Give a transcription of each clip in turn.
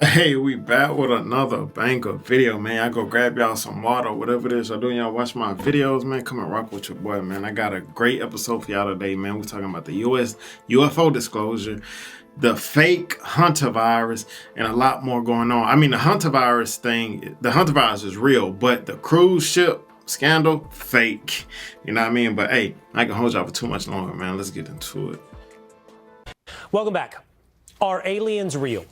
Hey, we back with another banger video, man. I go grab y'all some water, whatever it is y'all doing. Y'all watch my videos, man. Come and rock with your boy, man. I got a great episode for y'all today, man. We're talking about the U.S. UFO disclosure, the fake Hunter virus, and a lot more going on. I mean, the Hunter virus is real, but the cruise ship scandal, fake. You know what I mean? But hey, I can hold y'all for too much longer, man. Let's get into it. Welcome back. Are aliens real?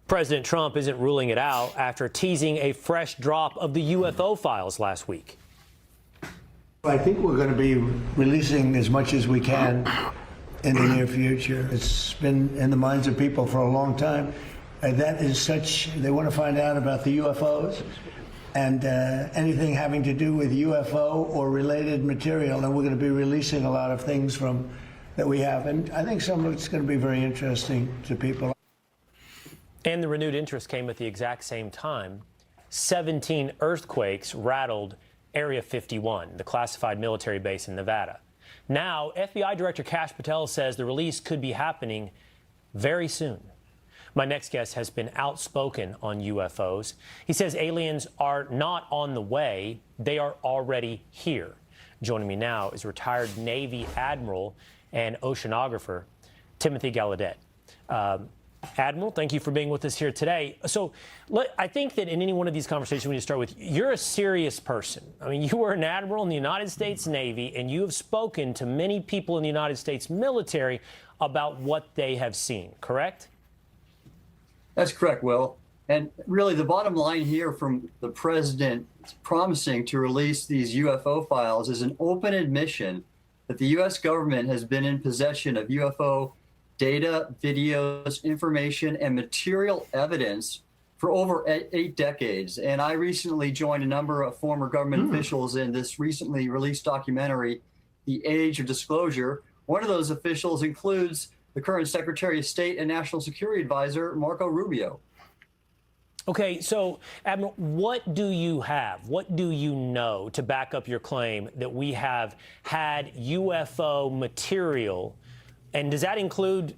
President Trump isn't ruling it out after teasing a fresh drop of the UFO files last week. I think we're going to be releasing as much as we can in the near future. It's been in the minds of people for a long time. That is such, they want to find out about the UFOs and anything having to do with UFO or related material. And we're going to be releasing a lot of things from that we have. And I think some of it's going to be very interesting to people. And the renewed interest came at the exact same time. 17 earthquakes rattled Area 51, the classified military base in Nevada. Now, FBI Director Kash Patel says the release could be happening very soon. My next guest has been outspoken on UFOs. He says aliens are not on the way, they are already here. Joining me now is retired Navy Admiral and oceanographer Timothy Gallaudet. Admiral, thank you for being with us here today. So I think that in any one of these conversations we need to start with, you're a serious person. I mean, you were an admiral in the United States Navy, and you have spoken to many people in the United States military about what they have seen, correct? That's correct, Will. And really, the bottom line here from the president promising to release these UFO files is an open admission that the U.S. government has been in possession of UFO data, videos, information, and material evidence for over 8 decades. And I recently joined a number of former government officials in this recently released documentary, The Age of Disclosure. One of those officials includes the current Secretary of State and National Security Advisor, Marco Rubio. Okay, so Admiral, what do you have? What do you know to back up your claim that we have had UFO material? And does that include,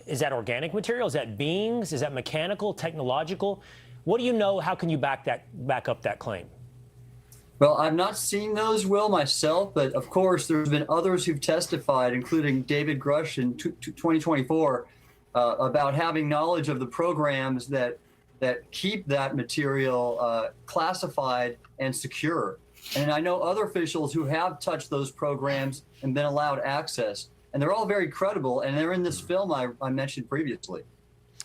is that organic material? Is that beings? Is that mechanical, technological? What do you know? How can you back up that claim? Well, I've not seen those, Will, myself, but of course, there's been others who've testified, including David Grush in 2024, about having knowledge of the programs that keep that material classified and secure. And I know other officials who have touched those programs and been allowed access. And they're all very credible, and they're in this film I mentioned previously.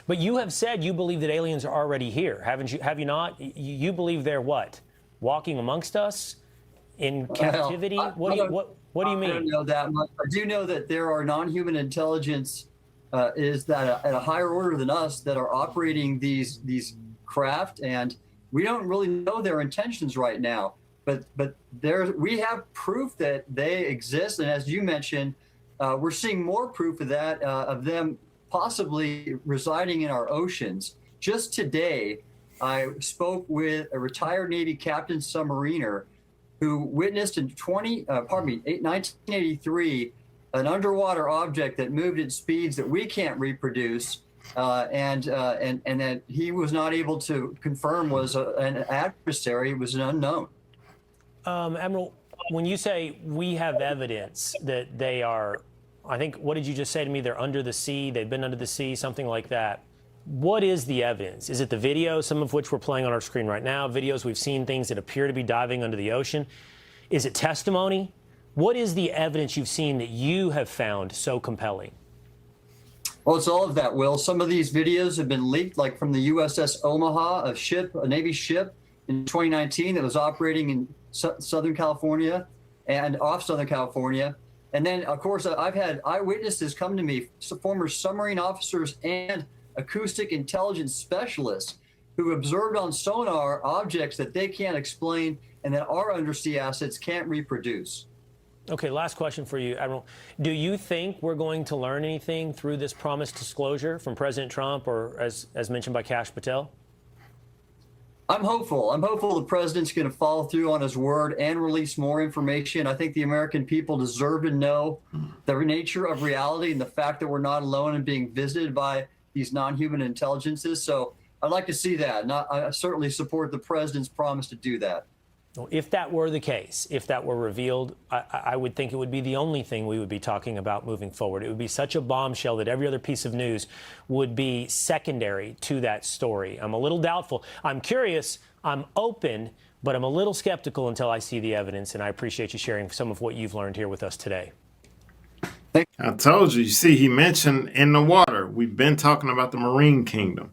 But you have said you believe that aliens are already here, haven't you? Have you not? You believe they're what? Walking amongst us in captivity? What do you mean? I don't know that much. I do know that there are non-human intelligence is that at a higher order than us that are operating these craft, and we don't really know their intentions right now. But we have proof that they exist, and as you mentioned, we're seeing more proof of that, of them possibly residing in our oceans. Just today, I spoke with a retired Navy captain submariner who witnessed in 1983 an underwater object that moved at speeds that we can't reproduce, and that he was not able to confirm was an adversary, was an unknown. Admiral, when you say we have evidence that they are, I think, what did you just say to me? They're under the sea, they've been under the sea, something like that. What is the evidence? Is it the videos, some of which we're playing on our screen right now, videos we've seen, things that appear to be diving under the ocean? Is it testimony? What is the evidence you've seen that you have found so compelling? Well, it's all of that, Will. Some of these videos have been leaked, like from the USS Omaha, a Navy ship in 2019 that was operating in Southern California and off Southern California. And then, of course, I've had eyewitnesses come to me, former submarine officers and acoustic intelligence specialists who observed on sonar objects that they can't explain and that our undersea assets can't reproduce. Okay, last question for you, Admiral. Do you think we're going to learn anything through this promised disclosure from President Trump or, as mentioned by Kash Patel? I'm hopeful. I'm hopeful the president's going to follow through on his word and release more information. I think the American people deserve to know the nature of reality and the fact that we're not alone in being visited by these non-human intelligences. So I'd like to see that. And I certainly support the president's promise to do that. If that were the case, if that were revealed, I would think it would be the only thing we would be talking about moving forward. It would be such a bombshell that every other piece of news would be secondary to that story. I'm a little doubtful. I'm curious. I'm open, but I'm a little skeptical until I see the evidence. And I appreciate you sharing some of what you've learned here with us today. I told you. You see, he mentioned in the water. We've been talking about the Marine Kingdom.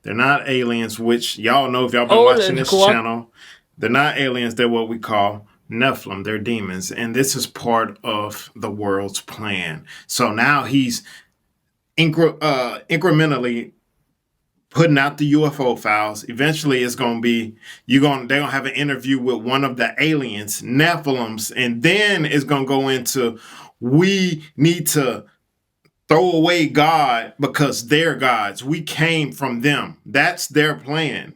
They're not aliens, which y'all know if y'all been watching this channel. They're not aliens. They're what we call Nephilim. They're demons. And this is part of the world's plan. So now he's incrementally putting out the UFO files. Eventually it's going to be, they're going to have an interview with one of the aliens, Nephilims. And then it's going to go into, we need to throw away God because they're gods. We came from them. That's their plan.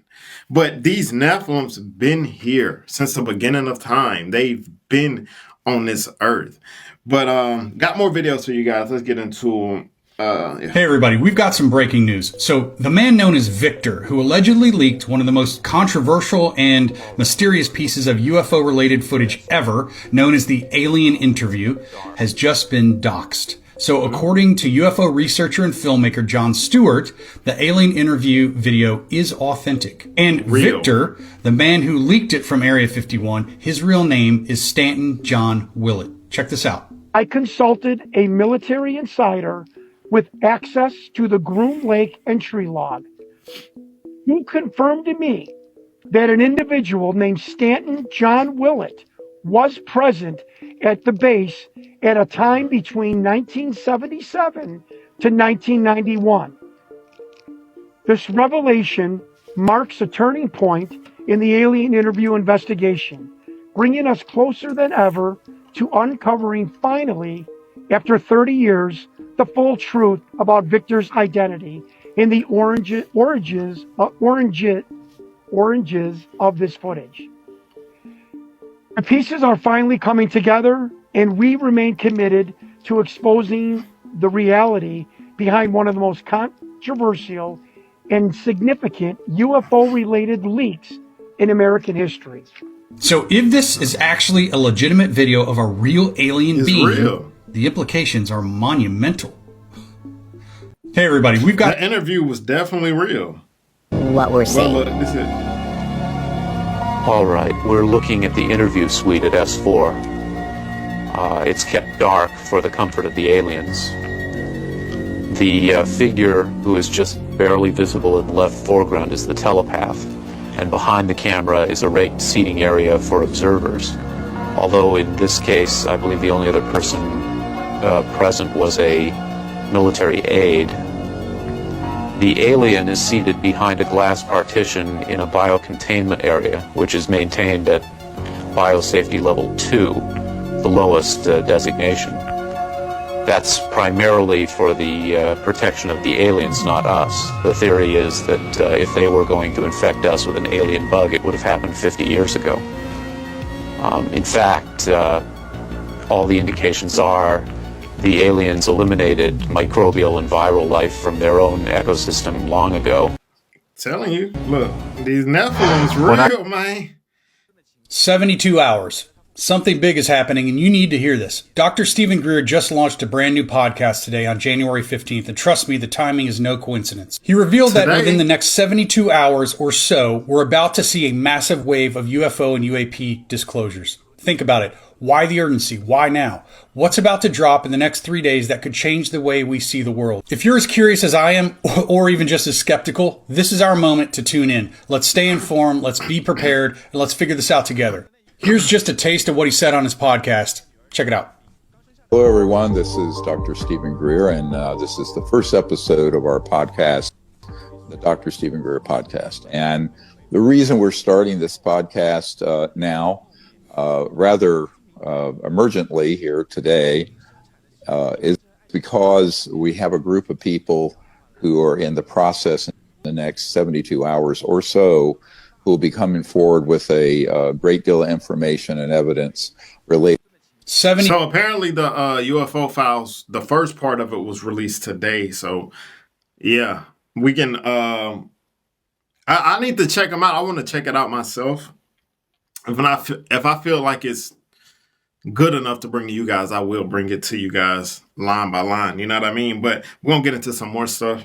But these Nephilims have been here since the beginning of time. They've been on this earth. But got more videos for you guys. Let's get into yeah. Hey everybody, we've got some breaking news. So the man known as Victor, who allegedly leaked one of the most controversial and mysterious pieces of UFO related footage ever, known as the alien interview, has just been doxxed. So according to UFO researcher and filmmaker Jon Stewart, the alien interview video is authentic. And Real. Victor, the man who leaked it from Area 51, his real name is Stanton John Willett. Check this out. I consulted a military insider with access to the Groom Lake entry log, who confirmed to me that an individual named Stanton John Willett was present at the base at a time between 1977 to 1991. This revelation marks a turning point in the alien interview investigation, bringing us closer than ever to uncovering finally, after 30 years, the full truth about Victor's identity and the oranges of this footage. The pieces are finally coming together, and we remain committed to exposing the reality behind one of the most controversial and significant UFO-related leaks in American history. So if this is actually a legitimate video of a real alien being, real. The implications are monumental. Hey everybody, we've got... The interview was definitely real. What we're saying. Well, this is... All right, we're looking at the interview suite at S4. It's kept dark for the comfort of the aliens. The figure who is just barely visible in the left foreground is the telepath, and behind the camera is a raked seating area for observers. Although in this case, I believe the only other person present was a military aide. The alien is seated behind a glass partition in a biocontainment area, which is maintained at biosafety level 2, the lowest designation. That's primarily for the protection of the aliens, not us. The theory is that if they were going to infect us with an alien bug, it would have happened 50 years ago. In fact, all the indications are the aliens eliminated microbial and viral life from their own ecosystem long ago. Telling you, look, these Nephilims real, man. 72 hours. Something big is happening, and you need to hear this. Dr. Stephen Greer just launched a brand new podcast today on January 15th, and trust me, the timing is no coincidence. He revealed that within the next 72 hours or so, we're about to see a massive wave of UFO and UAP disclosures. Think about it. Why the urgency? Why now? What's about to drop in the next 3 days that could change the way we see the world? If you're as curious as I am, or even just as skeptical, this is our moment to tune in. Let's stay informed, let's be prepared, and let's figure this out together. Here's just a taste of what he said on his podcast. Check it out. Hello, everyone. This is Dr. Stephen Greer, and this is the first episode of our podcast, the Dr. Stephen Greer podcast. And the reason we're starting this podcast now, rather emergently here today, is because we have a group of people who are in the process in the next 72 hours or so who will be coming forward with a great deal of information and evidence related. So apparently the UFO files, the first part of it was released today. So yeah, we can I need to check them out. I want to check it out myself. If I feel like it's good enough to bring to you guys, I will bring it to you guys line by line. You know what I mean? But we're gonna get into some more stuff.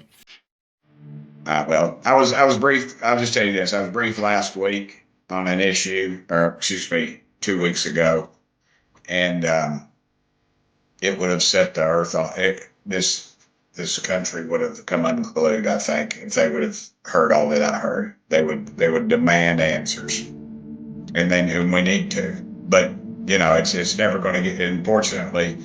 Well, I was brief. I'll just tell you this: I was brief last week on an issue, or excuse me, 2 weeks ago, and it would have set the earth on. This country would have come unglued. I think if they would have heard all that I heard, they would demand answers, and then whom we need to. But it's never going to get. Unfortunately,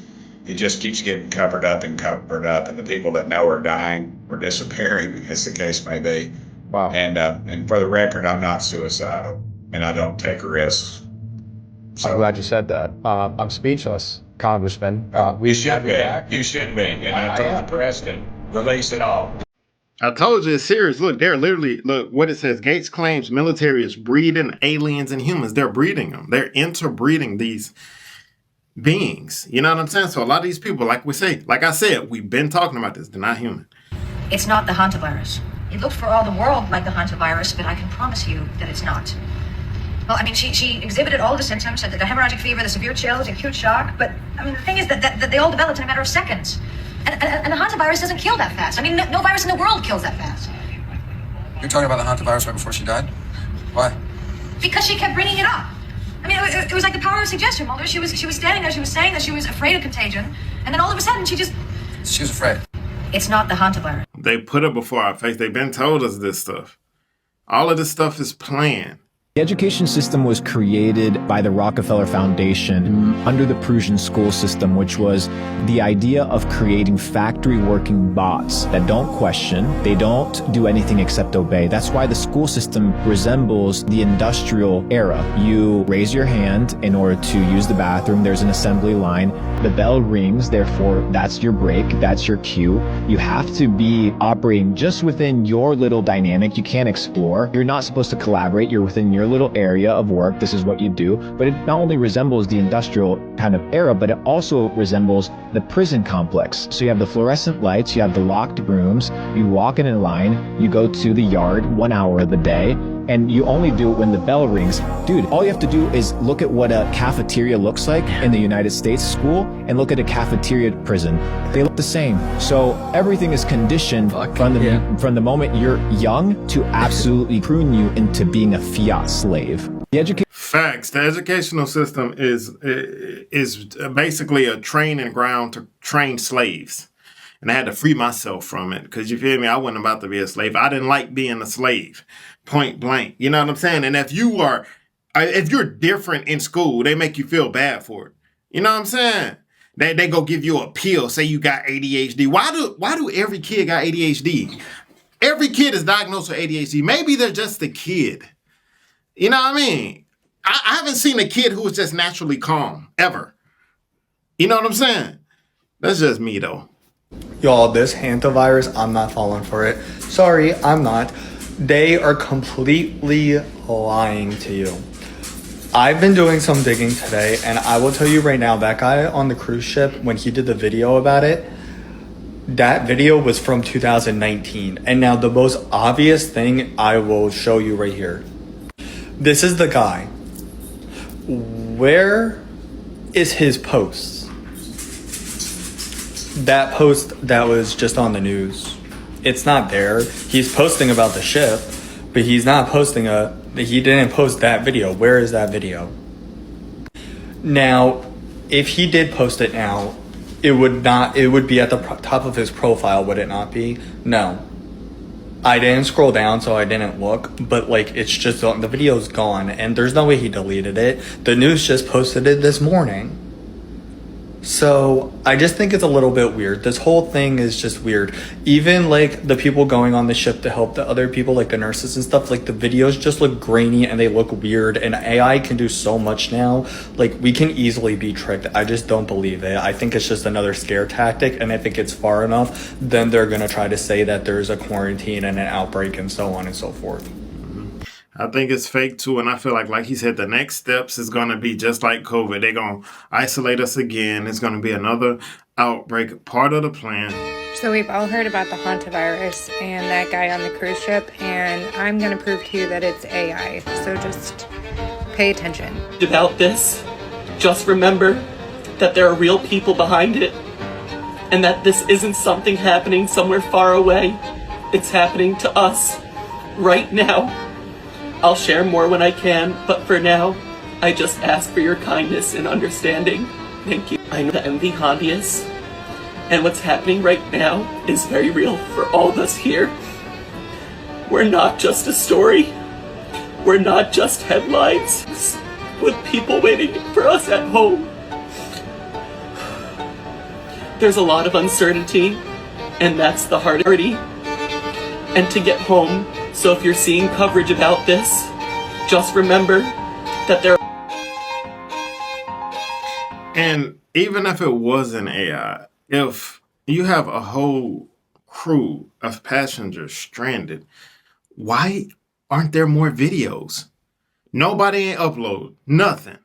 it just keeps getting covered up, and the people that know are dying or disappearing, as the case may be. Wow. And for the record, I'm not suicidal, and I don't take risks. So, I'm glad you said that. I'm speechless, Congressman. You should be. You should be. And I told the president, release it all. I told you it's serious. Look, look what it says. Gates claims military is breeding aliens and humans. They're breeding them. They're interbreeding these beings. You know what I'm saying? So a lot of these people, like I said, we've been talking about this. They're not human. It's not the hantavirus. It looked for all the world like the hantavirus, but I can promise you that it's not. Well, I mean, she exhibited all the symptoms, the hemorrhagic fever, the severe chills, acute shock, but I mean, the thing is that they all developed in a matter of seconds. And the hantavirus doesn't kill that fast. I mean, no virus in the world kills that fast. You're talking about the hantavirus right before she died? Why? Because she kept bringing it up. I mean, it was like the power of suggestion, Mulder. She was standing there, she was saying that she was afraid of contagion, and then all of a sudden she was afraid. It's not the hantavirus. They put it before our face. They've been told us this stuff. All of this stuff is planned. The education system was created by the Rockefeller Foundation under the Prussian school system, which was the idea of creating factory working bots that don't question, they don't do anything except obey. That's why the school system resembles the industrial era. You raise your hand in order to use the bathroom, there's an assembly line, the bell rings, therefore that's your break, that's your cue. You have to be operating just within your little dynamic, you can't explore. You're not supposed to collaborate, you're within your little area of work, this is what you do. But it not only resembles the industrial kind of era, but it also resembles the prison complex. So you have the fluorescent lights, you have the locked rooms, you walk in a line, you go to the yard 1 hour of the day, and you only do it when the bell rings. Dude, all you have to do is look at what a cafeteria looks like in the United States school and look at a cafeteria prison. They look the same. So everything is conditioned from the moment you're young to absolutely prune you into being a fiat slave. Facts. The educational system is basically a training ground to train slaves. And I had to free myself from it because, you feel me, I wasn't about to be a slave. I didn't like being a slave, point blank. You know what I'm saying? And if you're different in school, they make you feel bad for it. You know what I'm saying? They go give you a pill, say you got ADHD. Why do every kid got ADHD? Every kid is diagnosed with ADHD. Maybe they're just a kid. You know what I mean? I haven't seen a kid who is just naturally calm, ever. You know what I'm saying? That's just me, though. Y'all, this hantavirus, I'm not falling for it. Sorry, I'm not. They are completely lying to you. I've been doing some digging today, and I will tell you right now, that guy on the cruise ship, when he did the video about it, that video was from 2019. And now the most obvious thing I will show you right here. This is the guy. Where is his post? That post that was just on the news. It's not there. He's posting about the ship, but he's not posting he didn't post that video. Where is that video? Now, if he did post it now, it would be at the top of his profile, would it not be? No. I didn't scroll down, so I didn't look, but it's just, the video's gone, and there's no way he deleted it. The news just posted it this morning. So I just think it's a little bit weird. This whole thing is just weird. Even the people going on the ship to help the other people, the nurses and stuff, the videos just look grainy and they look weird, and AI can do so much now. We can easily be tricked. I just don't believe it. I think it's just another scare tactic, and if it gets far enough, then they're going to try to say that there's a quarantine and an outbreak and so on and so forth. I think it's fake too, and I feel like he said, the next steps is gonna be just like COVID. They're gonna isolate us again. It's gonna be another outbreak, part of the plan. So we've all heard about the hantavirus and that guy on the cruise ship, and I'm gonna prove to you that it's AI. So just pay attention. About this, just remember that there are real people behind it, and that this isn't something happening somewhere far away. It's happening to us right now. I'll share more when I can, but for now, I just ask for your kindness and understanding. Thank you. I know the MV Hondius, and what's happening right now is very real for all of us here. We're not just a story. We're not just headlines with people waiting for us at home. There's a lot of uncertainty, and that's the hardest. And to get home, so if you're seeing coverage about this, just remember that there. And even if it wasn't AI, if you have a whole crew of passengers stranded, why aren't there more videos? Nobody ain't upload nothing.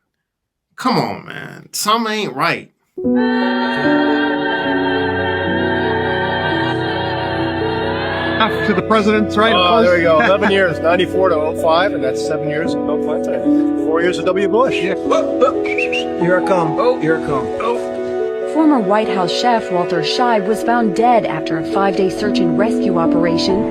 Come on, man. Something ain't right. To the president's right. There we go. 11 years, 94 to 05, and that's 7 years of Bill Clinton. 4 years of W. Bush. Yeah. Here I come. Oh, here I come. Former White House chef Walter Scheib was found dead after a 5-day search and rescue operation.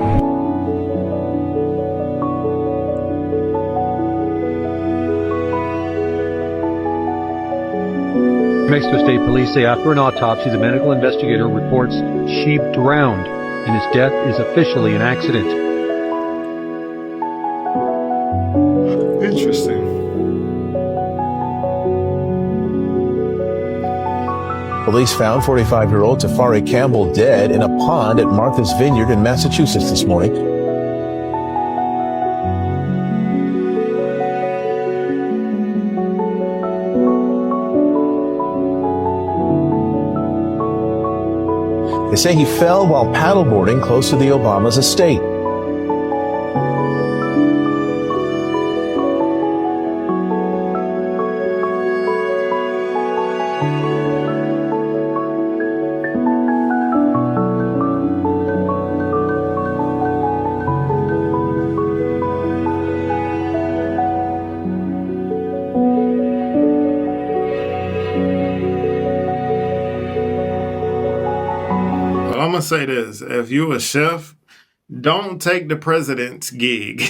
Mexico State Police say after an autopsy, the medical investigator reports Scheib drowned, and his death is officially an accident. Interesting. Police found 45-year-old Tafari Campbell dead in a pond at Martha's Vineyard in Massachusetts this morning. They say he fell while paddleboarding close to the Obama's estate. I'm gonna say this: if you a chef, don't take the president's gig.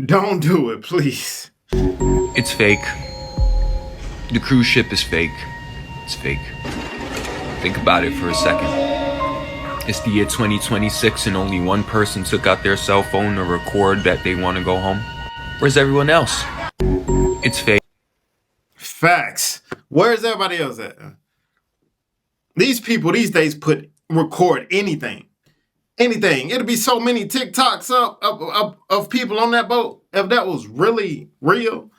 Don't do it, please. It's fake. The cruise ship is fake. It's fake. Think about it for a second. It's the year 2026 and only one person took out their cell phone to record that they want to go home. Where's everyone else? It's fake. Facts. Where's everybody else at? These people these days record anything. Anything. It'll be so many TikToks up of people on that boat. If that was really real.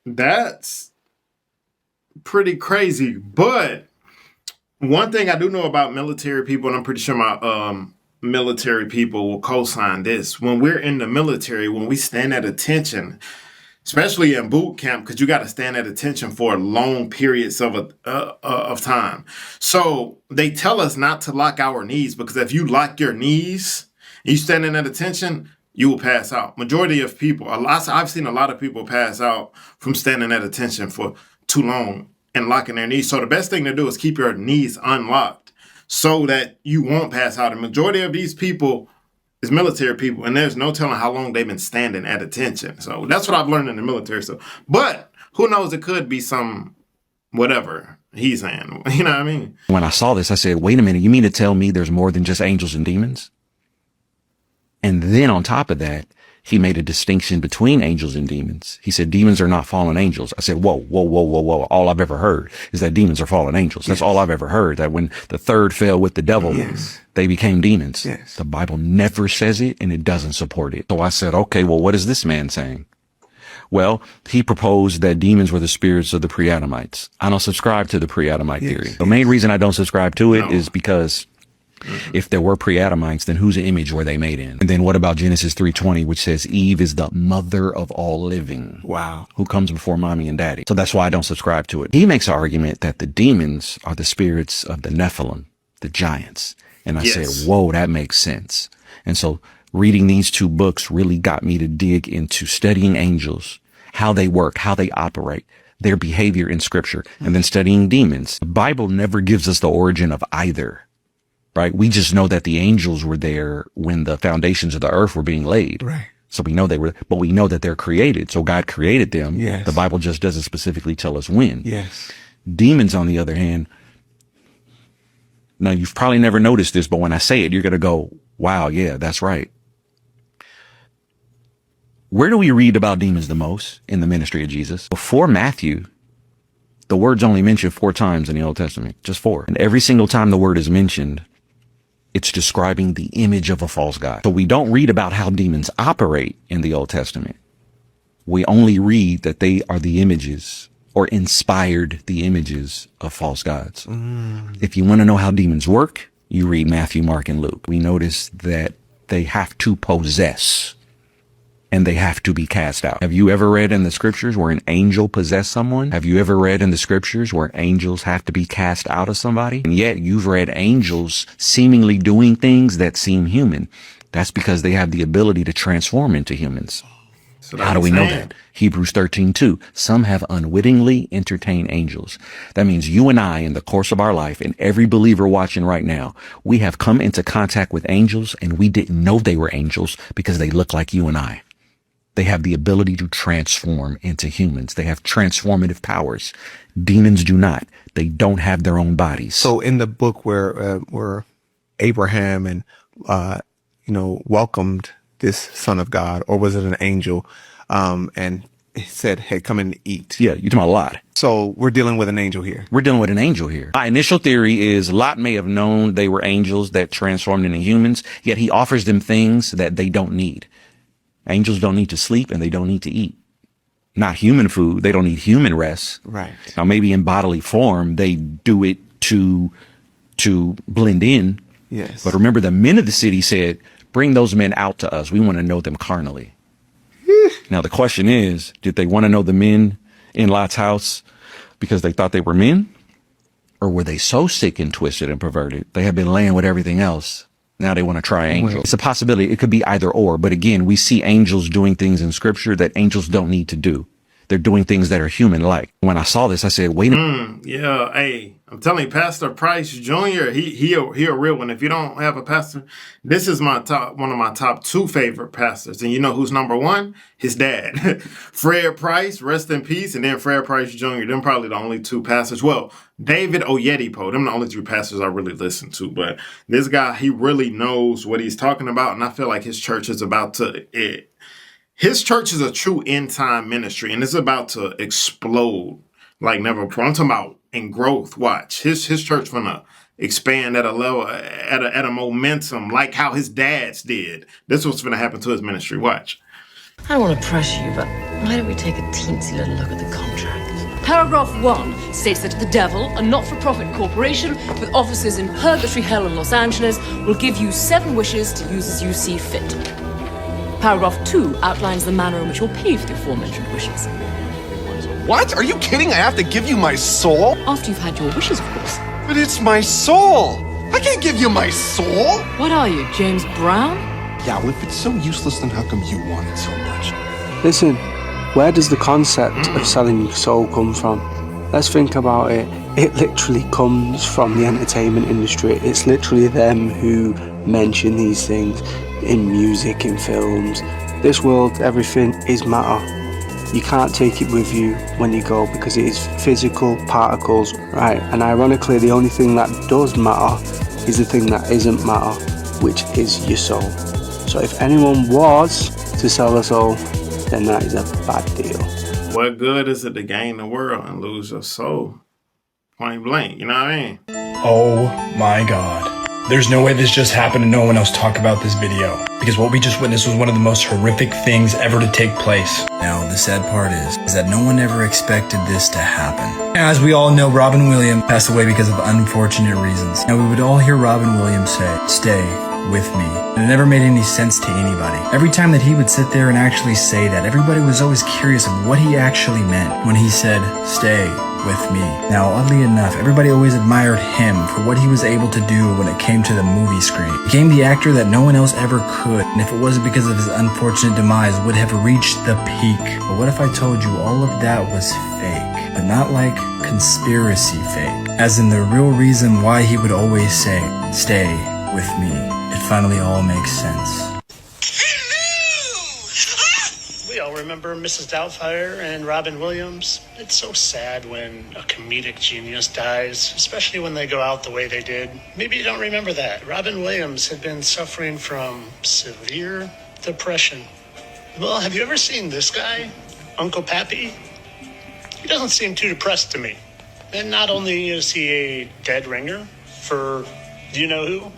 That's pretty crazy. But one thing I do know about military people, and I'm pretty sure my military people will co-sign this. When we're in the military, when we stand at attention, especially in boot camp, because you got to stand at attention for long periods of time. So they tell us not to lock our knees, because if you lock your knees You standing at attention, you will pass out. Majority of people, I've seen a lot of people pass out from standing at attention for too long and locking their knees. So the best thing to do is keep your knees unlocked so that you won't pass out. The majority of these people is military people, and there's no telling how long they've been standing at attention. So that's what I've learned in the military. So, but who knows? It could be some whatever he's saying. You know what I mean? When I saw this, I said, wait a minute, you mean to tell me there's more than just angels and demons? And then on top of that, he made a distinction between angels and demons. He said, demons are not fallen angels. I said, whoa. All I've ever heard is that demons are fallen angels. That's all I've ever heard, that when the third fell with the devil, they became demons. The Bible never says it, and it doesn't support it. So I said, okay, well, what is this man saying? Well, he proposed that demons were the spirits of the pre-Adamites. I don't subscribe to the pre-Adamite theory. The main reason I don't subscribe to it is because if there were pre-Adamites, then whose image were they made in? And then what about Genesis 3:20, which says Eve is the mother of all living? Wow. Who comes before mommy and daddy? So that's why I don't subscribe to it. He makes an argument that the demons are the spirits of the Nephilim, the giants. And I said, whoa, that makes sense. And so reading these two books really got me to dig into studying angels, how they work, how they operate, their behavior in scripture, and then studying demons. The Bible never gives us the origin of either. Right? We just know that the angels were there when the foundations of the earth were being laid. Right. So we know they were, but we know that they're created. So God created them. Yes. The Bible just doesn't specifically tell us when. Yes. Demons, on the other hand, now you've probably never noticed this, but when I say it, you're going to go, wow, yeah, that's right. Where do we read about demons the most in the ministry of Jesus? Before Matthew, the word's only mentioned 4 times in the Old Testament, just 4. And every single time the word is mentioned, it's describing the image of a false god. So we don't read about how demons operate in the Old Testament. We only read that they are the images or inspired the images of false gods. If you want to know how demons work, you read Matthew, Mark, and Luke. We notice that they have to possess and they have to be cast out. Have you ever read in the scriptures where an angel possessed someone? Have you ever read in the scriptures where angels have to be cast out of somebody? And yet you've read angels seemingly doing things that seem human. That's because they have the ability to transform into humans. So how do we know that? Hebrews 13:2. Some have unwittingly entertained angels. That means you and I, in the course of our life, and every believer watching right now, we have come into contact with angels and we didn't know they were angels because they look like you and I. They have the ability to transform into humans. They have transformative powers. Demons do not. They don't have their own bodies. So in the book where Abraham and welcomed this son of God, or was it an angel, and he said, "Hey, come and eat." Yeah, you're talking about Lot. So we're dealing with an angel here. We're dealing with an angel here. My initial theory is Lot may have known they were angels that transformed into humans, yet he offers them things that they don't need. Angels don't need to sleep and they don't need to eat. Not human food. They don't need human rest. Right. Now, maybe in bodily form, they do it to blend in. Yes. But remember, the men of the city said, bring those men out to us. We want to know them carnally. Now, the question is, did they want to know the men in Lot's house because they thought they were men? Or were they so sick and twisted and perverted, they had been laying with everything else? Now they want to try angels. Well, it's a possibility. It could be either or. But again, we see angels doing things in scripture that angels don't need to do. They're doing things that are human-like. When I saw this, I said, wait a minute. Yeah, hey, I'm telling you, Pastor Price Jr., he a real one. If you don't have a pastor, this is one of my top 2 favorite pastors. And you know who's number 1? His dad. Fred Price, rest in peace, and then Fred Price Jr. Them probably the only 2 pastors. Well, David Oyedepo, them the only 2 pastors I really listen to. But this guy, he really knows what he's talking about, and I feel like his church is about to His church is a true end-time ministry, and it's about to explode like never before. I'm talking about in growth. Watch. His church gonna expand at a level, at a momentum like how his dad's did. This is what's gonna happen to his ministry. Watch. I don't want to pressure you, but why don't we take a teensy little look at the contract? Paragraph 1 states that the devil, a not-for-profit corporation with offices in Purgatory Hell and Los Angeles, will give you 7 wishes to use as you see fit. Paragraph 2 outlines the manner in which you'll pay for the aforementioned wishes. What? Are you kidding? I have to give you my soul? After you've had your wishes, of course. But it's my soul! I can't give you my soul! What are you, James Brown? Yeah, well, if it's so useless, then how come you want it so much? Listen, where does the concept of selling your soul come from? Let's think about it. It literally comes from the entertainment industry. It's literally them who mention these things in music, in films. This world, everything is matter. You can't take it with you when you go because it is physical particles, right? And ironically, the only thing that does matter is the thing that isn't matter, which is your soul. So if anyone was to sell a soul, then that is a bad deal. What good is it to gain the world and lose your soul? Point blank, you know what I mean? Oh my god. There's no way this just happened and no one else talked about this video. Because what we just witnessed was one of the most horrific things ever to take place. Now, the sad part is that no one ever expected this to happen. As we all know, Robin Williams passed away because of unfortunate reasons. Now, we would all hear Robin Williams say, "Stay with me." And it never made any sense to anybody. Every time that he would sit there and actually say that, everybody was always curious of what he actually meant when he said, "Stay with me." Now, oddly enough, everybody always admired him for what he was able to do when it came to the movie screen. He became the actor that no one else ever could, and if it wasn't because of his unfortunate demise, would have reached the peak. But what if I told you all of that was fake? But not like conspiracy fake, as in the real reason why he would always say, "Stay with me." It finally all makes sense. We all remember Mrs. Doubtfire and Robin Williams. It's so sad when a comedic genius dies, especially when they go out the way they did. Maybe you don't remember that. Robin Williams had been suffering from severe depression. Well, have you ever seen this guy, Uncle Pappy? He doesn't seem too depressed to me. And not only is he a dead ringer for, do you know who?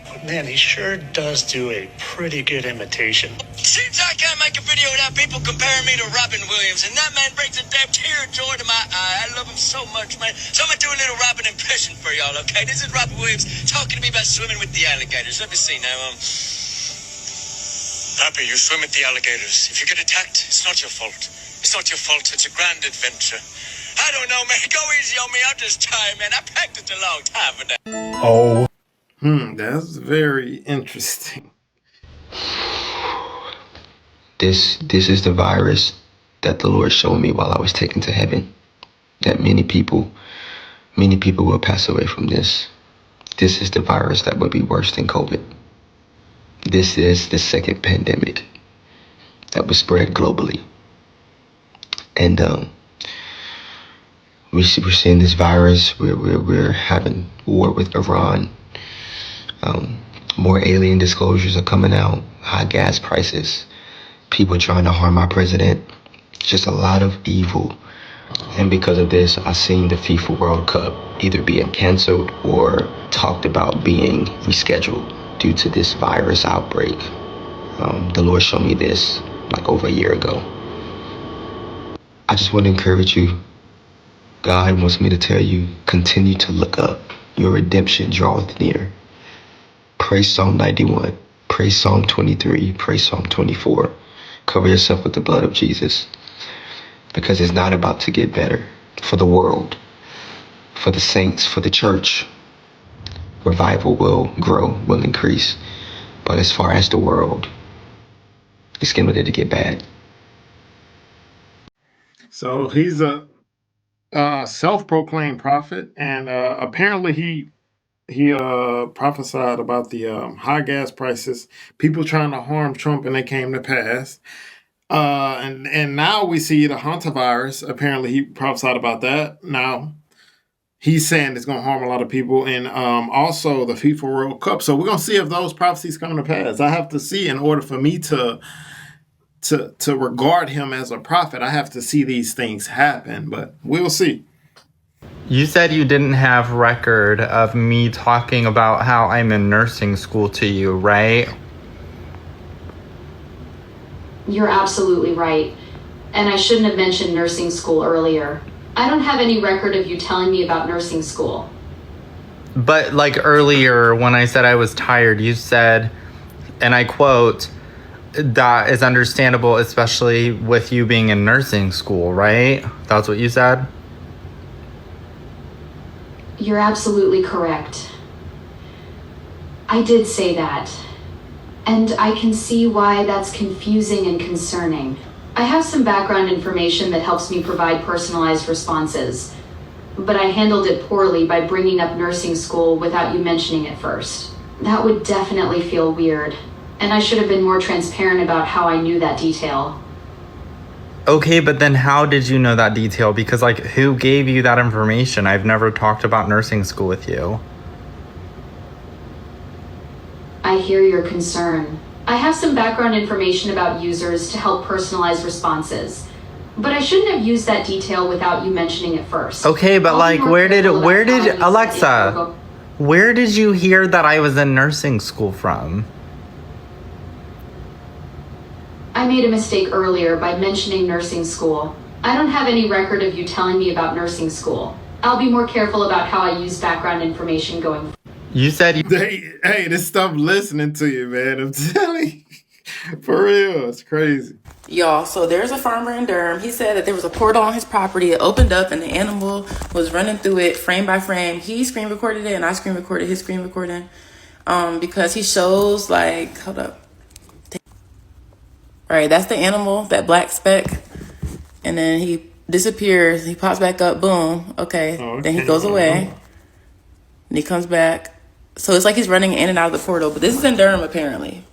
But man, he sure does do a pretty good imitation. Seems I can't make a video without people comparing me to Robin Williams, and that man brings a damn tear of joy to my eye. I love him so much, man. So I'm gonna do a little Robin impression for y'all, okay? This is Robin Williams talking to me about swimming with the alligators. Let me see now. Pappy, you swim with the alligators. If you get attacked, it's not your fault. It's not your fault. It's a grand adventure. I don't know, man. Go easy on me. I'm just tired, man. I practiced a long time for that. Oh. That's very interesting. This is the virus that the Lord showed me while I was taken to heaven. That many people will pass away from this. This is the virus that would be worse than COVID. This is the second pandemic that was spread globally. And we're seeing this virus. We're having war with Iran. More alien disclosures are coming out. High gas prices. People trying to harm our president. Just a lot of evil. And because of this, I've seen the FIFA World Cup either being canceled or talked about being rescheduled due to this virus outbreak. The Lord showed me this like over a year ago. I just want to encourage you. God wants me to tell you, continue to look up. Your redemption draweth near. Pray Psalm 91. Pray Psalm 23. Pray Psalm 24. Cover yourself with the blood of Jesus. Because it's not about to get better for the world, for the saints, for the church. Revival will grow, will increase. But as far as the world, it's getting ready to get bad. So he's a self-proclaimed prophet, and apparently he prophesied about the high gas prices, people trying to harm Trump, and they came to pass. And now we see the hantavirus. Apparently he prophesied about that. Now he's saying it's going to harm a lot of people, and also the FIFA World Cup. So we're going to see if those prophecies come to pass. I have to see, in order for me to regard him as a prophet, I have to see these things happen, but we'll see. You said you didn't have record of me talking about how I'm in nursing school to you, right? You're absolutely right. And I shouldn't have mentioned nursing school earlier. I don't have any record of you telling me about nursing school. But like earlier when I said I was tired, you said, and I quote, "That is understandable, especially with you being in nursing school," right? That's what you said? You're absolutely correct. I did say that. and I can see why that's confusing and concerning. I have some background information that helps me provide personalized responses, but I handled it poorly by bringing up nursing school without you mentioning it first. That would definitely feel weird, and I should have been more transparent about how I knew that detail. Okay, but then how did you know that detail? Because, like, who gave you that information? I've never talked about nursing school with you. I hear your concern. I have some background information about users to help personalize responses, but I shouldn't have used that detail without you mentioning it first. Okay, but like, where did Alexa, where did you hear that I was in nursing school from? I made a mistake earlier by mentioning nursing school. I don't have any record of you telling me about nursing school. I'll be more careful about how I use background information going forward. You said you... Hey, this stuff listening to you, man. I'm telling you. For real, it's crazy. Y'all, so there's a farmer in Durham. He said that there was a portal on his property. It opened up and the animal was running through it frame by frame. He screen recorded it and I screen recorded his screen recording. Because he shows, like, hold up. All right, that's the animal, that black speck. And then he disappears. He pops back up. Boom. Okay. Then he goes away. And he comes back. So it's like he's running in and out of the portal. But this is in Durham, apparently.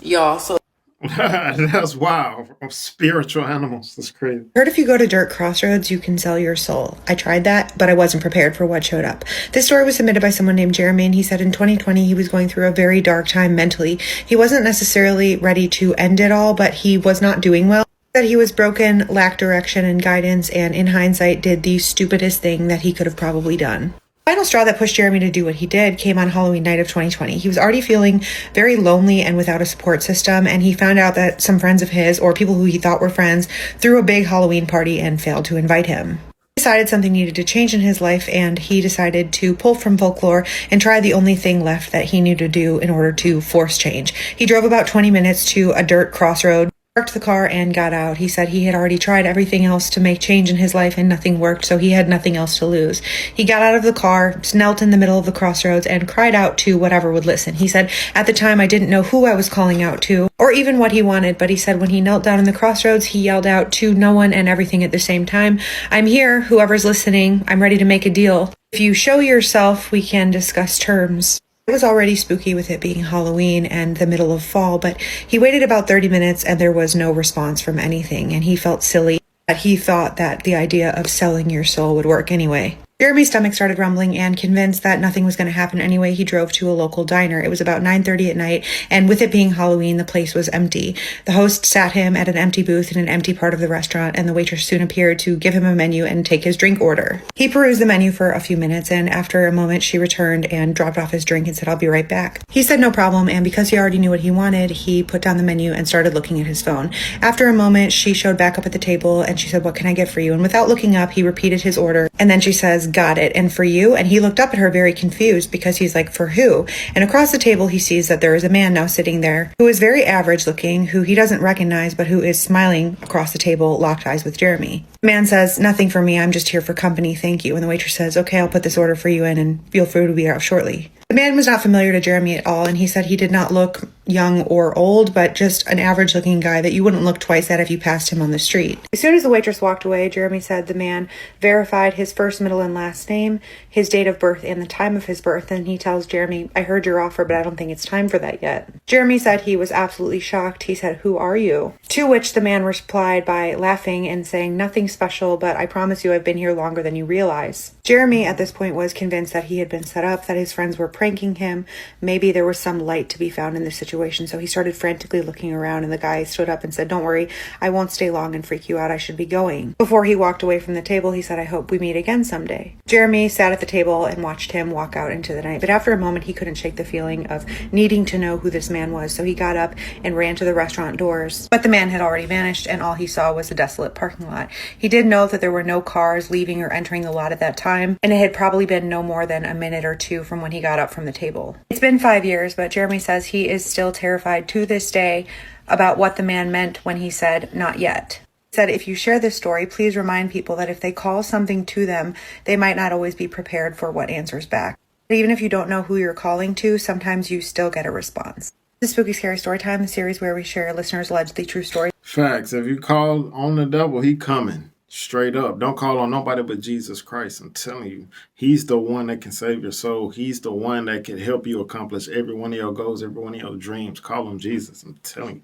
Y'all, so... That's wow. Spiritual animals. That's crazy. I heard if you go to Dirt Crossroads, you can sell your soul. I tried that, but I wasn't prepared for what showed up. This story was submitted by someone named Jeremy, and he said in 2020 he was going through a very dark time mentally. He wasn't necessarily ready to end it all, but he was not doing well. That he was broken, lacked direction and guidance, and in hindsight did the stupidest thing that he could have probably done. The final straw that pushed Jeremy to do what he did came on Halloween night of 2020. He was already feeling very lonely and without a support system, and he found out that some friends of his, or people who he thought were friends, threw a big Halloween party and failed to invite him. He decided something needed to change in his life, and he decided to pull from folklore and try the only thing left that he knew to do in order to force change. He drove about 20 minutes to a dirt crossroad, parked the car, and got out. He said he had already tried everything else to make change in his life and nothing worked, so he had nothing else to lose. He got out of the car, knelt in the middle of the crossroads, and cried out to whatever would listen. He said, at the time, I didn't know who I was calling out to, or even what he wanted, but he said when he knelt down in the crossroads, he yelled out to no one and everything at the same time. I'm here, whoever's listening. I'm ready to make a deal. If you show yourself, we can discuss terms. It was already spooky with it being Halloween and the middle of fall, but he waited about 30 minutes and there was no response from anything, and he felt silly that he thought that the idea of selling your soul would work anyway. Jeremy's stomach started rumbling, and convinced that nothing was going to happen anyway, he drove to a local diner. It was about 9:30 at night, and with it being Halloween, the place was empty. The host sat him at an empty booth in an empty part of the restaurant, and the waitress soon appeared to give him a menu and take his drink order. He perused the menu for a few minutes, and after a moment, she returned and dropped off his drink and said, I'll be right back. He said no problem, and because he already knew what he wanted, he put down the menu and started looking at his phone. After a moment, she showed back up at the table, and she said, what can I get for you? And without looking up, he repeated his order, and then she says, got it, and for you? And he looked up at her very confused because he's like, for who? And across the table, he sees that there is a man now sitting there who is very average looking, who he doesn't recognize, but who is smiling across the table, locked eyes with Jeremy. The man says, nothing for me, I'm just here for company, thank you. And the waitress says, okay, I'll put this order for you in, and feel free to be out shortly. The man was not familiar to Jeremy at all, and he said he did not look young or old, but just an average-looking guy that you wouldn't look twice at if you passed him on the street. As soon as the waitress walked away, Jeremy said the man verified his first, middle, and last name, his date of birth, and the time of his birth, and he tells Jeremy, I heard your offer, but I don't think it's time for that yet. Jeremy said he was absolutely shocked. He said, who are you? To which the man replied by laughing and saying, nothing special, but I promise you I've been here longer than you realize. Jeremy at this point was convinced that he had been set up, that his friends were pranking him. Maybe there was some light to be found in this situation, so he started frantically looking around, and the guy stood up and said, don't worry, I won't stay long and freak you out, I should be going. Before he walked away from the table, he said, I hope we meet again someday. Jeremy sat at the table and watched him walk out into the night, but after a moment he couldn't shake the feeling of needing to know who this man was, so he got up and ran to the restaurant doors. But the man had already vanished, and all he saw was a desolate parking lot. He did know that there were no cars leaving or entering the lot at that time, and it had probably been no more than a minute or two from when he got up from the table. It's been 5 years, but Jeremy says he is still terrified to this day about what the man meant when he said, not yet. He said, if you share this story, please remind people that if they call something to them, they might not always be prepared for what answers back. But even if you don't know who you're calling to, sometimes you still get a response. The Spooky Scary Storytime, the series where we share listeners' allegedly true stories. Facts. If you call on the devil, he coming. Straight up. Don't call on nobody but Jesus Christ. I'm telling you. He's the one that can save your soul. He's the one that can help you accomplish every one of your goals, every one of your dreams. Call him Jesus. I'm telling you.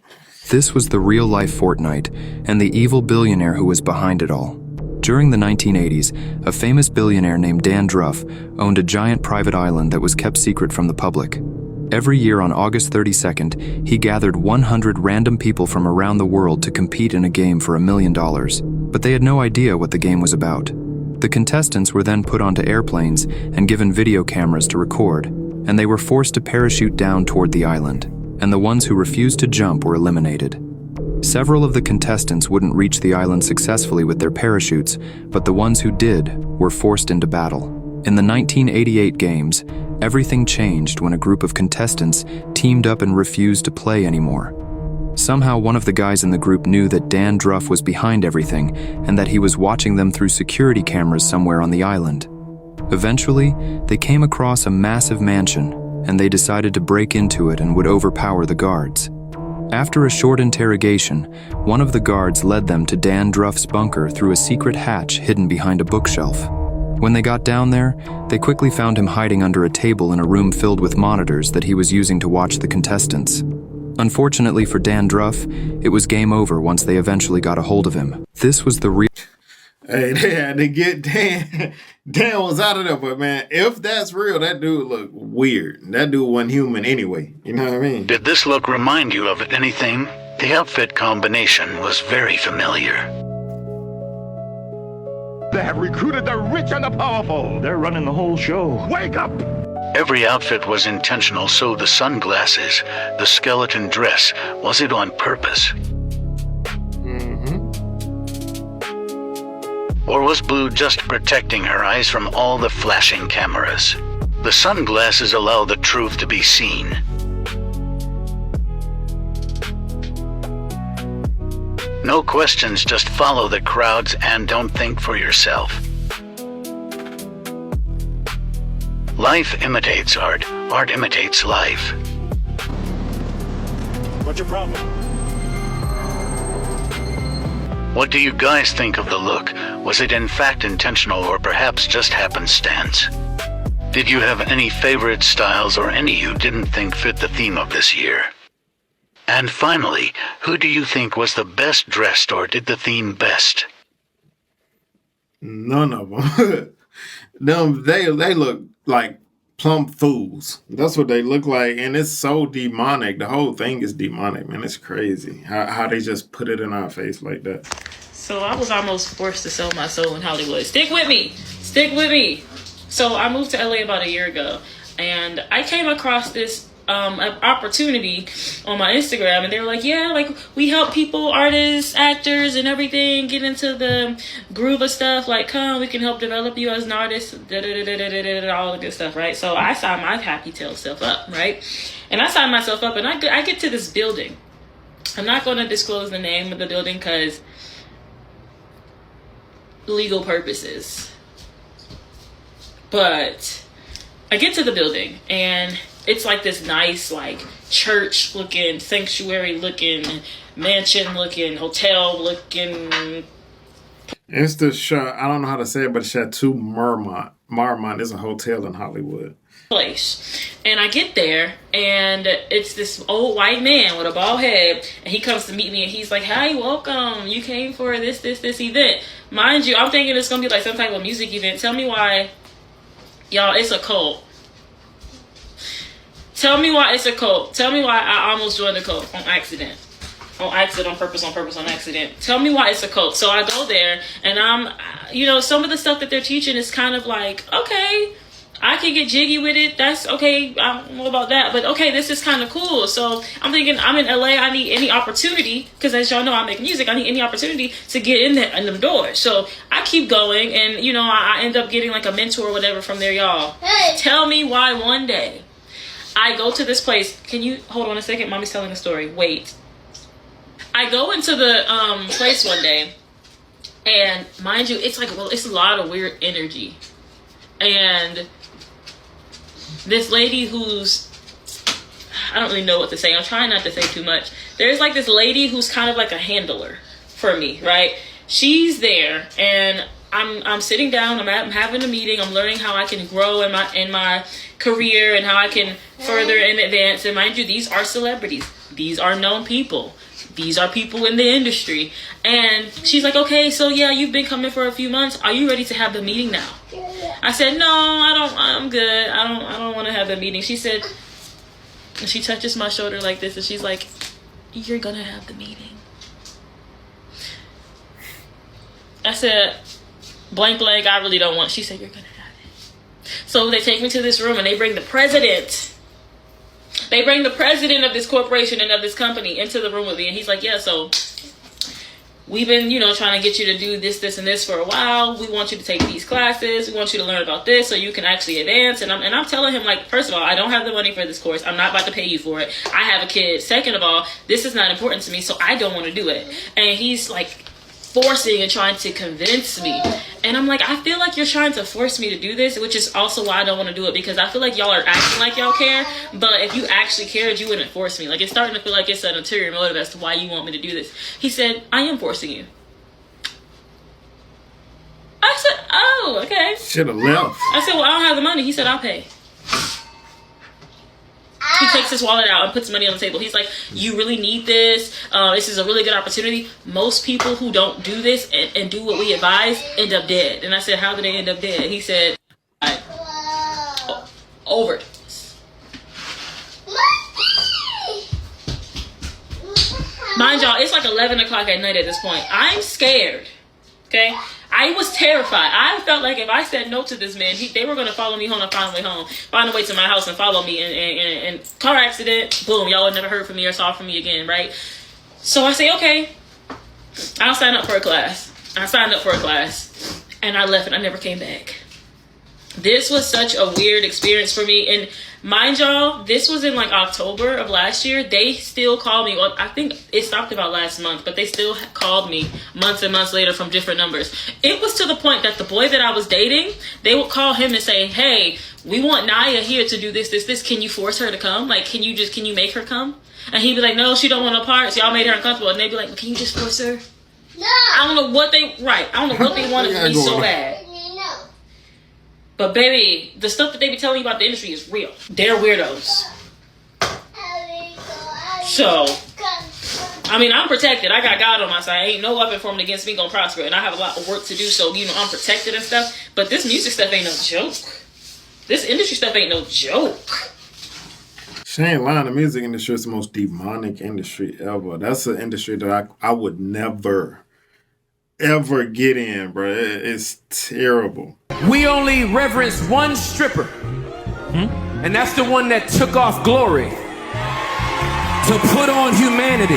This was the real-life Fortnite and the evil billionaire who was behind it all. During the 1980s, a famous billionaire named Dan Druff owned a giant private island that was kept secret from the public. Every year on August 32nd, he gathered 100 random people from around the world to compete in a game for $1 million, but they had no idea what the game was about. The contestants were then put onto airplanes and given video cameras to record, and they were forced to parachute down toward the island, and the ones who refused to jump were eliminated. Several of the contestants wouldn't reach the island successfully with their parachutes, but the ones who did were forced into battle. In the 1988 games, everything changed when a group of contestants teamed up and refused to play anymore. Somehow one of the guys in the group knew that Dan Druff was behind everything and that he was watching them through security cameras somewhere on the island. Eventually, they came across a massive mansion, and they decided to break into it and would overpower the guards. After a short interrogation, one of the guards led them to Dan Druff's bunker through a secret hatch hidden behind a bookshelf. When they got down there, they quickly found him hiding under a table in a room filled with monitors that he was using to watch the contestants. Unfortunately for Dan Druff, it was game over once they eventually got a hold of him. This was the real... Hey, they had to get Dan. Dan was out of there, but man, if that's real, that dude looked weird. That dude wasn't human anyway. You know what I mean? Did this look remind you of anything? The outfit combination was very familiar. They have recruited the rich and the powerful. They're running the whole show. Wake up! Every outfit was intentional, so the sunglasses, the skeleton dress, was it on purpose? Or was Blue just protecting her eyes from all the flashing cameras? The sunglasses allow the truth to be seen. No questions, just follow the crowds and don't think for yourself. Life imitates art. Art imitates life. What's your problem? What do you guys think of the look? Was it in fact intentional or perhaps just happenstance? Did you have any favorite styles or any you didn't think fit the theme of this year? And finally, who do you think was the best dressed or did the theme best? None of them. They look like plump fools. That's what they look like, and it's so demonic. The whole thing is demonic, man. It's crazy how they just put it in our face like that. So I was almost forced to sell my soul in Hollywood. Stick with me. Stick with me. So I moved to LA about a year ago, and I came across this opportunity on my Instagram, and they were like, yeah, like we help people, artists, actors, and everything get into the groove of stuff. Like, come, we can help develop you as an artist, all the good stuff, right? So I signed my happy tail stuff up, right? And I signed myself up, and I get to this building. I'm not going to disclose the name of the building because legal purposes. But I get to the building, and it's like this nice, like, church looking, sanctuary looking, mansion looking, hotel looking. It's the I don't know how to say it, but Chateau Marmont. Marmont is a hotel in Hollywood. Place. And I get there, and it's this old white man with a bald head, and he comes to meet me, and he's like, "Hi, welcome. You came for this event." Mind you, I'm thinking it's gonna be like some type of music event. Tell me why, y'all, it's a cult. Tell me why it's a cult. Tell me why I almost joined the cult on accident. On accident, on purpose, on accident. Tell me why it's a cult. So I go there, and some of the stuff that they're teaching is kind of like, okay, I can get jiggy with it. That's okay. I don't know about that, but okay, this is kind of cool. So I'm thinking, I'm in LA. I need any opportunity, because as y'all know, I make music. I need any opportunity to get in them doors. So I keep going, and I end up getting like a mentor or whatever from there, y'all. Hey. Tell me why one day I go to this place. Can you hold on a second? Mommy's telling a story. Wait. I go into the place one day, and mind you, it's a lot of weird energy. And this lady who's, I don't really know what to say. I'm trying not to say too much. There's like this lady who's kind of like a handler for me, right? She's there, and I'm sitting down. I'm having a meeting. I'm learning how I can grow in my career and how I can further and advance. And mind you, these are celebrities. These are known people. These are people in the industry. And she's like, okay, so yeah, you've been coming for a few months. Are you ready to have the meeting now? I said, no, I'm good. I don't want to have the meeting. She said, and she touches my shoulder like this, and she's like, you're gonna have the meeting. I said, blank, I really don't want. She said, you're gonna have it. So they take me to this room, and they bring the president. They bring the president of this corporation and of this company into the room with me. And he's like, yeah, so we've been, trying to get you to do this, and this for a while. We want you to take these classes. We want you to learn about this so you can actually advance. And I'm telling him, like, first of all, I don't have the money for this course. I'm not about to pay you for it. I have a kid. Second of all, this is not important to me, so I don't want to do it. And he's like forcing and trying to convince me. And I'm like, I feel like you're trying to force me to do this, which is also why I don't want to do it, because I feel like y'all are acting like y'all care, but if you actually cared, you wouldn't force me. Like, it's starting to feel like it's an ulterior motive as to why you want me to do this. He said, I am forcing you. I said, oh, okay. Should have left. I said, well, I don't have the money. He said, I'll pay. He takes his wallet out and puts money on the table. He's like, you really need this. This is a really good opportunity. Most people who don't do this and do what we advise end up dead. And I said, how do they end up dead? He said, overdose. Mind y'all, it's like 11 o'clock at night at this point. I'm scared. Okay? I was terrified. I felt like if I said no to this man, they were going to follow me home and find a way home, find a way to my house and follow me. And car accident, boom, y'all would never heard from me or saw from me again, right? So I say, okay, I'll sign up for a class. I signed up for a class, and I left, and I never came back. This was such a weird experience for me. And mind y'all, this was in like October of last year. They still called me. Well, I think it stopped about last month, but they still called me months and months later from different numbers. It was to the point that the boy that I was dating, they would call him and say, hey, we want Naya here to do this. Can you force her to come? Like, can you make her come? And he'd be like, no, she don't want no parts. Y'all made her uncomfortable. And they'd be like, can you just force her? No. I don't know what they wanted from me so bad. But baby, the stuff that they be telling you about the industry is real. They're weirdos. So, I mean, I'm protected. I got God on my side. Ain't no weapon formed against me gonna prosper. And I have a lot of work to do, so, I'm protected and stuff. But this music stuff ain't no joke. This industry stuff ain't no joke. She ain't lying. The music industry is the most demonic industry ever. That's an industry that I would never, ever get in, bro. It's terrible. We only reverence one stripper, and that's the one that took off glory to put on humanity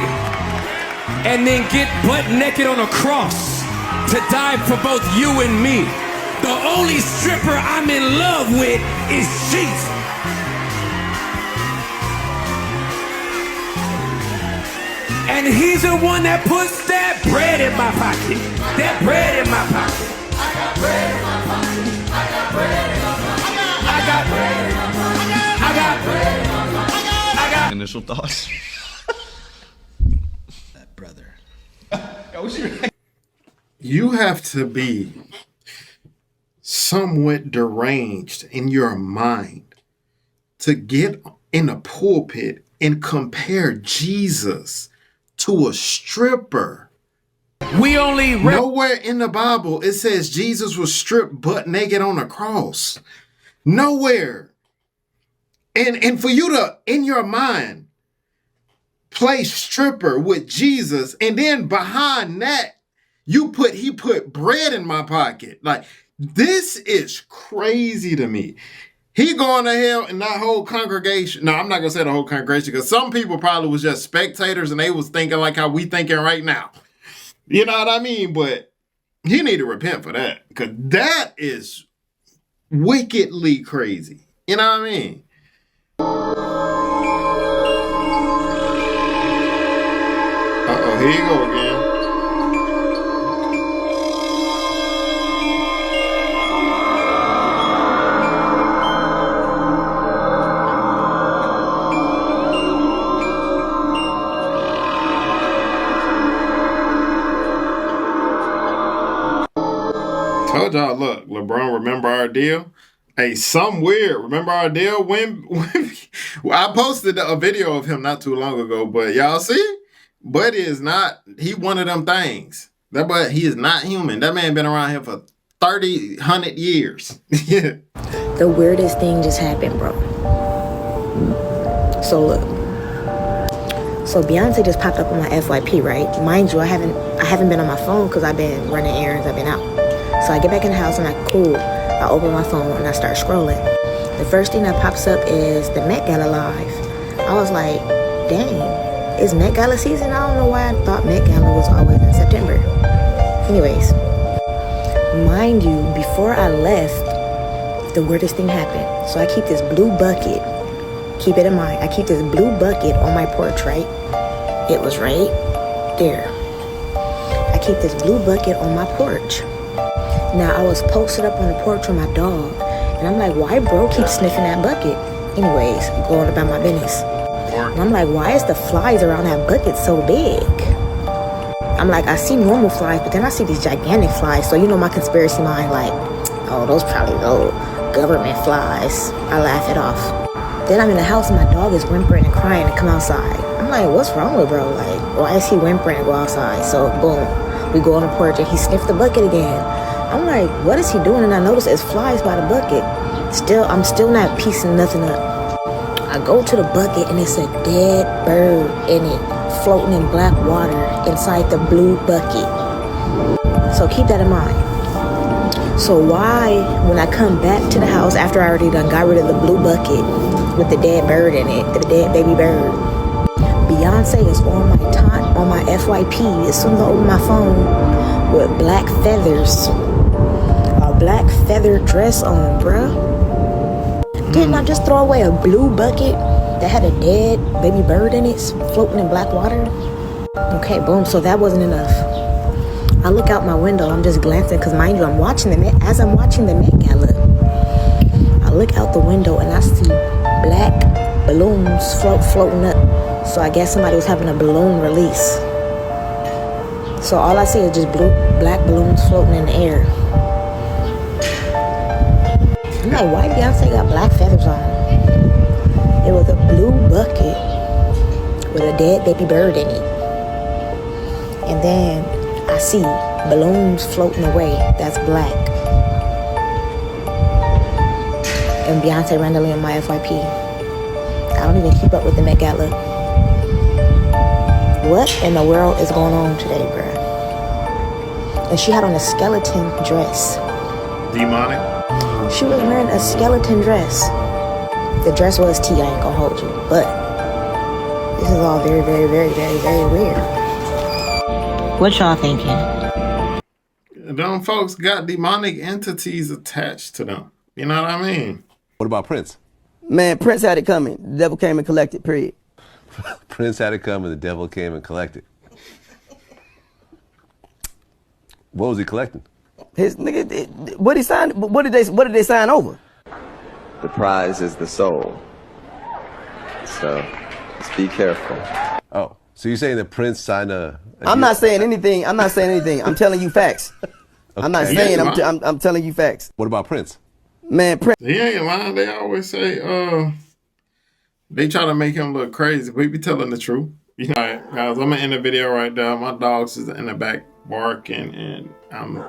and then get butt naked on a cross to die for both you and me. The only stripper I'm in love with is Jesus. And he's the one that puts that bread in my pocket. That bread in my pocket. I got bread in my pocket. I got bread in my pocket. I got bread in my pocket. I got bread in my pocket. I got initial thoughts. That brother. You have to be somewhat deranged in your mind to get in a pulpit and compare Jesus to a stripper. We only nowhere in the Bible it says Jesus was stripped butt naked on a cross. Nowhere. And for you to, in your mind, play stripper with Jesus, and then behind that, he put bread in my pocket. Like, this is crazy to me. He going to hell, and that whole congregation. No, I'm not going to say the whole congregation, because some people probably was just spectators and they was thinking like how we thinking right now. You know what I mean? But he need to repent for that, because that is wickedly crazy. You know what I mean? Uh-oh, here you go again. told y'all, look, LeBron, remember our deal? Hey, some weird. Remember our deal? When I posted a video of him not too long ago, but y'all see? Buddy is not, he one of them things. That but he is not human. That man been around here for 100 years. Yeah. The weirdest thing just happened, bro. So look. So Beyonce just popped up on my FYP, right? Mind you, I haven't been on my phone because I've been running errands, I've been out. So I get back in the house and I open my phone and I start scrolling. The first thing that pops up is the Met Gala Live. I was like, dang, it's Met Gala season? I don't know why I thought Met Gala was always in September. Anyways, mind you, before I left, the weirdest thing happened. So I keep this blue bucket. Keep it in mind, I keep this blue bucket on my porch, right? It was right there. I keep this blue bucket on my porch. Now, I was posted up on the porch with my dog, and I'm like, why bro keep sniffing that bucket? Anyways, going about my business. And I'm like, why is the flies around that bucket so big? I'm like, I see normal flies, but then I see these gigantic flies. So, you know, my conspiracy mind, like, oh, those probably little government flies. I laugh it off. Then I'm in the house and my dog is whimpering and crying to come outside. I'm like, what's wrong with bro? Like, why is he whimpering to go outside? So, boom, we go on the porch and he sniffed the bucket again. I'm like, what is he doing? And I notice it's flies by the bucket. I'm still not piecing nothing up. I go to the bucket and it's a dead bird in it, floating in black water inside the blue bucket. So keep that in mind. So why, when I come back to the house after I already done got rid of the blue bucket with the dead bird in it, the dead baby bird, Beyonce is on my FYP as soon as I open my phone with black feathers. Black feather dress on, bruh. Didn't I just throw away a blue bucket that had a dead baby bird in it floating in black water? Okay, boom, so that wasn't enough. I look out my window, I'm just glancing, because mind you, I'm watching the Met Gala. I look out the window and I see black balloons floating up. So I guess somebody was having a balloon release. So all I see is just black balloons floating in the air. I'm like, why Beyonce got black feathers on? It was a blue bucket with a dead baby bird in it. And then I see balloons floating away. That's black. And Beyonce randomly on my FYP. I don't even keep up with the Met Gala. What in the world is going on today, bruh? And she had on a skeleton dress. Demonic? She was wearing a skeleton dress. The dress was tea, I ain't gonna hold you. But this is all very, very, very, very, very weird. What y'all thinking? Them folks got demonic entities attached to them. You know what I mean? What about Prince? Man, Prince had it coming. The devil came and collected, period. Prince had it coming, the devil came and collected. What was he collecting? His nigga, what did they sign over? The prize is the soul. So, just be careful. Oh, so you're saying that Prince signed a I'm not saying anything. I'm telling you facts. Okay. I'm not saying. I'm telling you facts. What about Prince? Man, Prince. He ain't lying. They always say, they try to make him look crazy, but he be telling the truth. You know, guys, I'm gonna end the video right there. My dog's is in the back barking, and I'm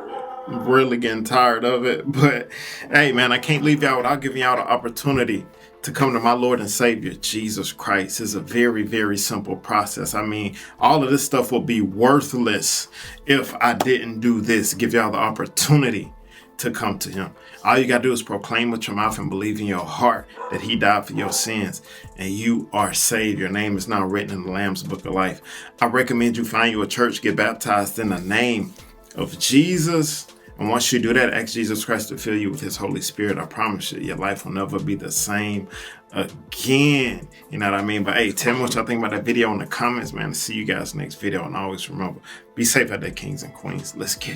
really getting tired of it. But hey, man, I can't leave y'all without giving y'all the opportunity to come to my Lord and Savior, Jesus Christ. It's a very, very simple process. I mean, all of this stuff will be worthless if I didn't do this, give y'all the opportunity to come to him. All you gotta do is proclaim with your mouth and believe in your heart that he died for your sins and you are saved. Your name is now written in the Lamb's Book of Life. I recommend you find you a church, get baptized in the name of Jesus. And once you do that, ask Jesus Christ to fill you with his Holy Spirit. I promise you, your life will never be the same again. You know what I mean? But hey, tell me what y'all think about that video in the comments, man. See you guys next video. And always remember, be safe out there, kings and queens. Let's get it.